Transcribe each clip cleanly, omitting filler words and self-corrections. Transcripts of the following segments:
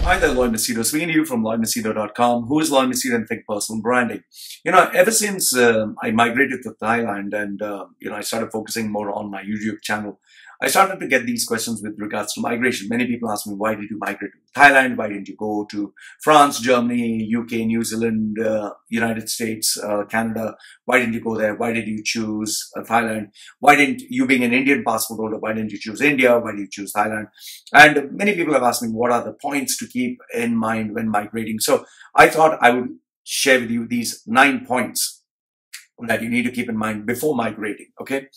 Hi there, Lloyd Machedo. Speaking to you from lloydmachedo.com. Who is Lloyd Machedo and Think Personal Branding? Ever since I migrated to Thailand and, I started focusing more on my YouTube channel, I started to get these questions with regards to migration. Many people ask me, why did you migrate to Thailand? Why didn't you go to France, Germany, UK, New Zealand, United States, Canada? Why didn't you go there? Why did you choose Thailand? Why didn't you, being an Indian passport holder, why didn't you choose India? Why did you choose Thailand? And many people have asked me, what are the points to keep in mind when migrating? So I thought I would share with you these 9 points that you need to keep in mind before migrating, okay?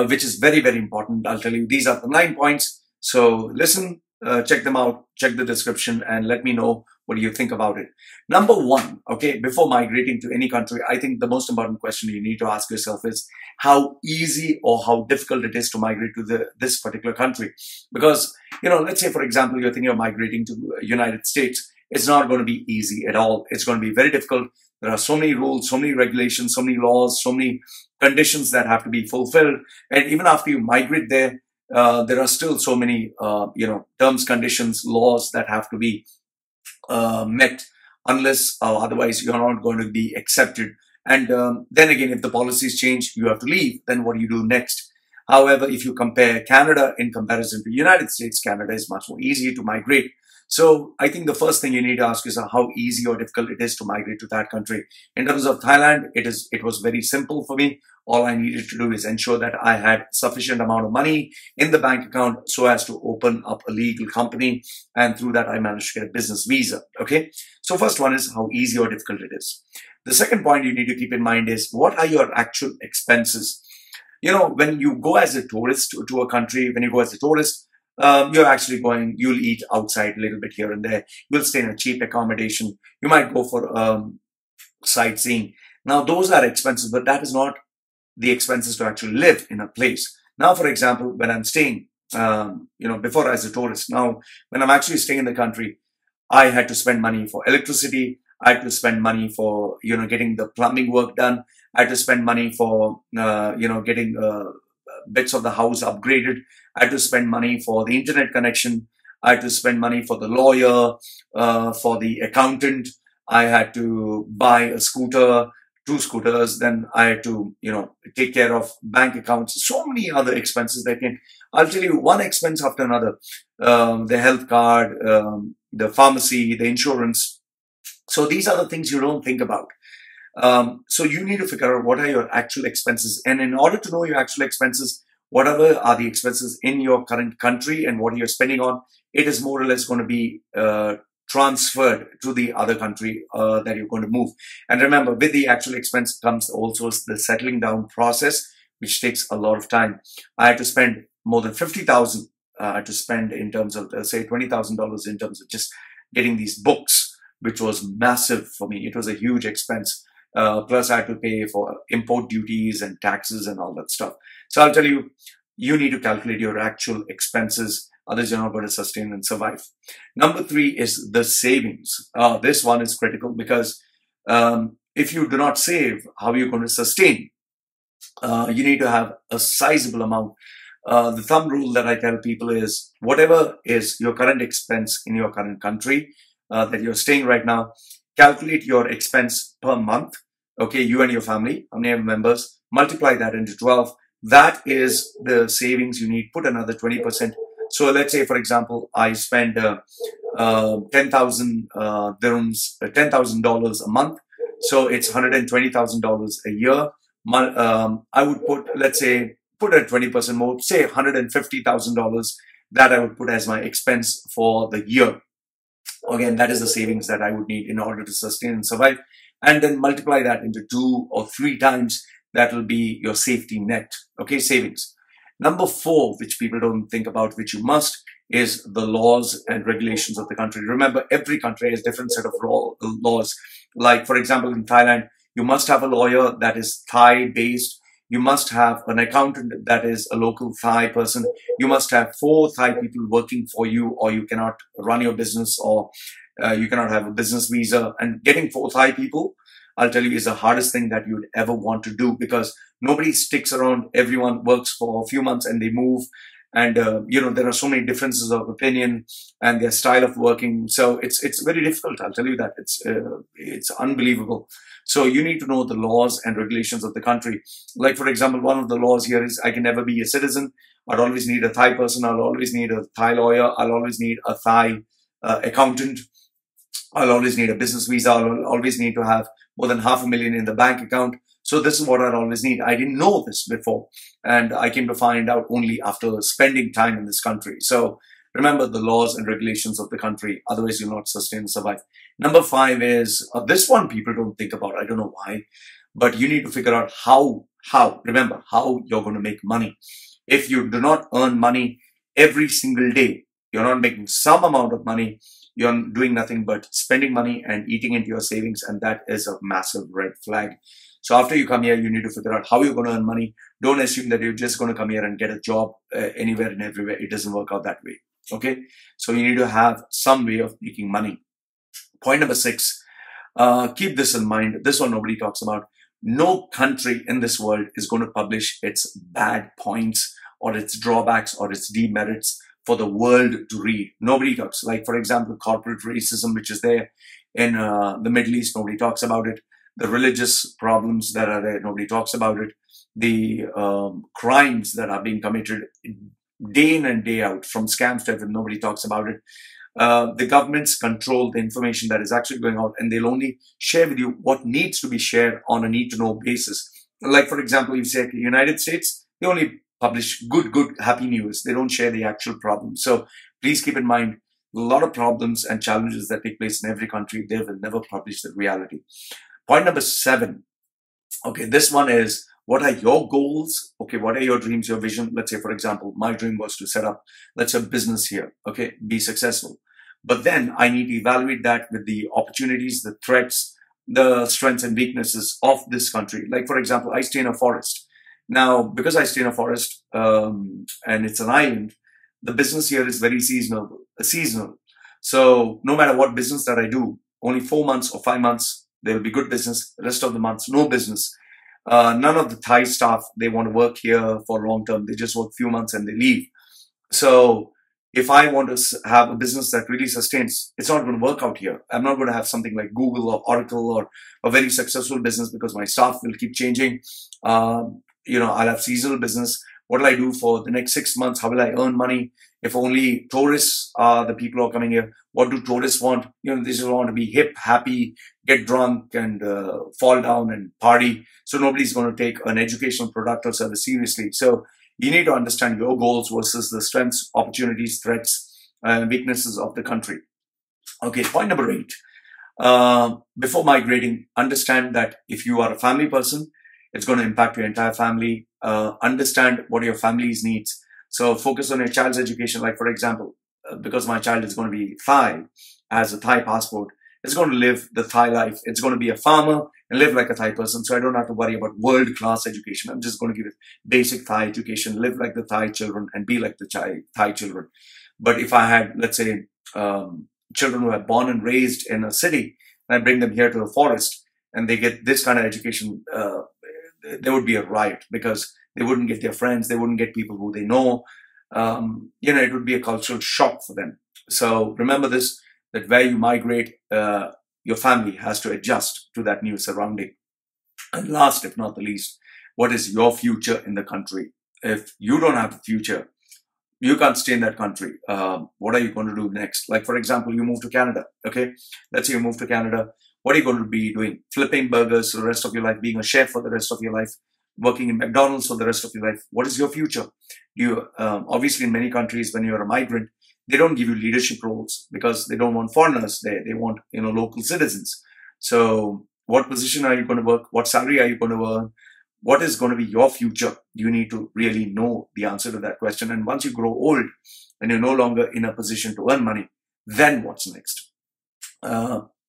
Which is very, very important. I'll tell you, these are the 9 points. So listen, check them out, check the description, and let me know what do you think about it. Number 1, okay, before migrating to any country, I think the most important question you need to ask yourself is how easy or how difficult it is to migrate to this particular country. Because, let's say, for example, you're thinking of migrating to the United States. It's not going to be easy at all. It's going to be very difficult. There are so many rules, so many regulations, so many laws, so many conditions that have to be fulfilled. And even after you migrate there, there are still so many, terms, conditions, laws that have to be met, unless otherwise you're not going to be accepted. And then again, if the policies change, you have to leave. Then what do you do next? However, if you compare Canada in comparison to the United States, Canada is much more easier to migrate. So I think the first thing you need to ask is how easy or difficult it is to migrate to that country. In terms of Thailand, it was very simple for me. All I needed to do is ensure that I had sufficient amount of money in the bank account so as to open up a legal company. And through that, I managed to get a business visa. Okay. So first one is how easy or difficult it is. The second point you need to keep in mind is what are your actual expenses? When you go as a tourist to a country, when you go as a tourist, you're actually you'll eat outside a little bit here and there. You'll stay in a cheap accommodation. You might go for sightseeing. Now, those are expenses, but that is not the expenses to actually live in a place. Now, for example, when I'm staying, before as a tourist, now when I'm actually staying in the country, I had to spend money for electricity. I had to spend money for, getting the plumbing work done. I had to spend money for, getting bits of the house upgraded. I had to spend money for the internet connection. I had to spend money for the lawyer, for the accountant. I had to buy a scooter, 2 scooters. Then I had to, take care of bank accounts. So many other expenses I'll tell you one expense after another. The health card, the pharmacy, the insurance. So these are the things you don't think about. So you need to figure out what are your actual expenses. And in order to know your actual expenses, whatever are the expenses in your current country and what you're spending on, it is more or less going to be transferred to the other country that you're going to move. And remember, with the actual expense comes also the settling down process, which takes a lot of time. I had to spend more than 50,000 to spend in terms of, say, $20,000 in terms of just getting these books, which was massive for me. It was a huge expense. Plus, I had to pay for import duties and taxes and all that stuff. So I'll tell you, you need to calculate your actual expenses. Others you're not going to sustain and survive. Number 3 is the savings. This one is critical because if you do not save, how are you going to sustain? You need to have a sizable amount. The thumb rule that I tell people is whatever is your current expense in your current country that you're staying right now, calculate your expense per month. Okay, you and your family, how many members, multiply that into 12. That is the savings you need. Put another 20%. So let's say, for example, I spend 10,000 dirhams, $10,000 a month. So it's $120,000 a year. I would put, let's say, put a 20% more, say $150,000 that I would put as my expense for the year. Again, that is the savings that I would need in order to sustain and survive. And then multiply that into 2 or 3 times. That will be your safety net. Okay, savings. Number 4, which people don't think about, which you must, is the laws and regulations of the country. Remember, every country has different set of laws. Like, for example, in Thailand, you must have a lawyer that is Thai-based. You must have an accountant that is a local Thai person. You must have 4 Thai people working for you, or you cannot run your business, or you cannot have a business visa. And getting 4 Thai people, I'll tell you, is the hardest thing that you would ever want to do, because nobody sticks around. Everyone works for a few months and they move. And there are so many differences of opinion and their style of working. So it's very difficult. I'll tell you that it's unbelievable. So you need to know the laws and regulations of the country. Like for example, one of the laws here is I can never be a citizen. I'd always need a Thai person. I'll always need a Thai lawyer. I'll always need a Thai accountant. I'll always need a business visa. I'll always need to have more than $500,000 in the bank account. So this is what I'd always need. I didn't know this before, and I came to find out only after spending time in this country. So remember the laws and regulations of the country. Otherwise, you'll not sustain and survive. Number 5 is this one people don't think about. I don't know why, but you need to figure out how. Remember how you're going to make money. If you do not earn money every single day, you're not making some amount of money, you're doing nothing but spending money and eating into your savings, and that is a massive red flag. So after you come here, you need to figure out how you're going to earn money. Don't assume that you're just going to come here and get a job anywhere and everywhere. It doesn't work out that way. Okay. So you need to have some way of making money. Point number 6, keep this in mind. This one nobody talks about. No country in this world is going to publish its bad points or its drawbacks or its demerits for the world to read. Nobody talks. Like, for example, corporate racism, which is there in the Middle East, nobody talks about it. The religious problems that are there, nobody talks about it. The crimes that are being committed day in and day out, from scams to everything, nobody talks about it. The governments control the information that is actually going out, and they'll only share with you what needs to be shared on a need-to-know basis. Like, for example, you say the United States, they only publish good, happy news. They don't share the actual problems. So please keep in mind, a lot of problems and challenges that take place in every country, they will never publish the reality. Point number 7. Okay, this one is, what are your goals? Okay, what are your dreams, your vision? Let's say, for example, my dream was to set up, let's say, a business here. Okay, be successful. But then I need to evaluate that with the opportunities, the threats, the strengths and weaknesses of this country. Like, for example, I stay in a forest. Now, because I stay in a forest and it's an island, the business here is very seasonal. So no matter what business that I do, only 4 months or 5 months, there will be good business. The rest of the months, no business. None of the Thai staff, they want to work here for long term. They just work few months and they leave. So if I want to have a business that really sustains, it's not going to work out here. I'm not going to have something like Google or Oracle or a very successful business because my staff will keep changing. I'll have seasonal business. What will I do for the next 6 months? How will I earn money? If only tourists are the people who are coming here, what do tourists want? They just want to be hip, happy, get drunk and fall down and party. So nobody's going to take an educational product or service seriously. So you need to understand your goals versus the strengths, opportunities, threats, and weaknesses of the country. Okay, point number 8. Before migrating, understand that if you are a family person, it's going to impact your entire family. Understand what your family's needs. So focus on your child's education. Like, for example, because my child is going to be Thai, has a Thai passport, it's going to live the Thai life. It's going to be a farmer and live like a Thai person. So I don't have to worry about world-class education. I'm just going to give it basic Thai education, live like the Thai children and be like the Thai children. But if I had, let's say, children who are born and raised in a city, and I bring them here to the forest and they get this kind of education, there would be a riot because they wouldn't get their friends. They wouldn't get people who they know. It would be a cultural shock for them. So remember this, that where you migrate, your family has to adjust to that new surrounding. And last, if not the least, what is your future in the country? If you don't have a future, you can't stay in that country. What are you going to do next? Like, for example, you move to Canada. Okay, let's say you move to Canada. What are you going to be doing? Flipping burgers for the rest of your life, being a chef for the rest of your life, working in McDonald's for the rest of your life. What is your future? You obviously in many countries, when you're a migrant, they don't give you leadership roles because they don't want foreigners there. They want, local citizens. So what position are you going to work? What salary are you going to earn? What is going to be your future? You need to really know the answer to that question. And once you grow old and you're no longer in a position to earn money, then what's next?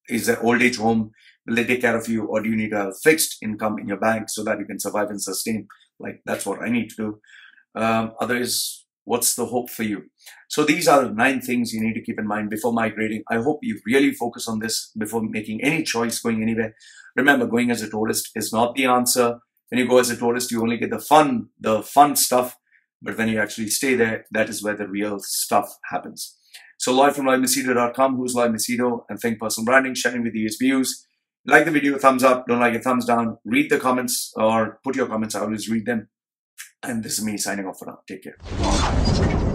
Is there old age home? Will they take care of you? Or do you need a fixed income in your bank so that you can survive and sustain? Like, that's what I need to do. Otherwise, what's the hope for you? So these are 9 things you need to keep in mind before migrating. I hope you really focus on this before making any choice going anywhere. Remember, going as a tourist is not the answer. When you go as a tourist, you only get the fun stuff. But when you actually stay there, that is where the real stuff happens. So Lloyd from LloydMachedo.com, who's Lloyd Machedo, and Think Personal Branding, sharing with you his views. Like the video, thumbs up. Don't like it, thumbs down. Read the comments or put your comments. I always read them. And this is me signing off for now. Take care.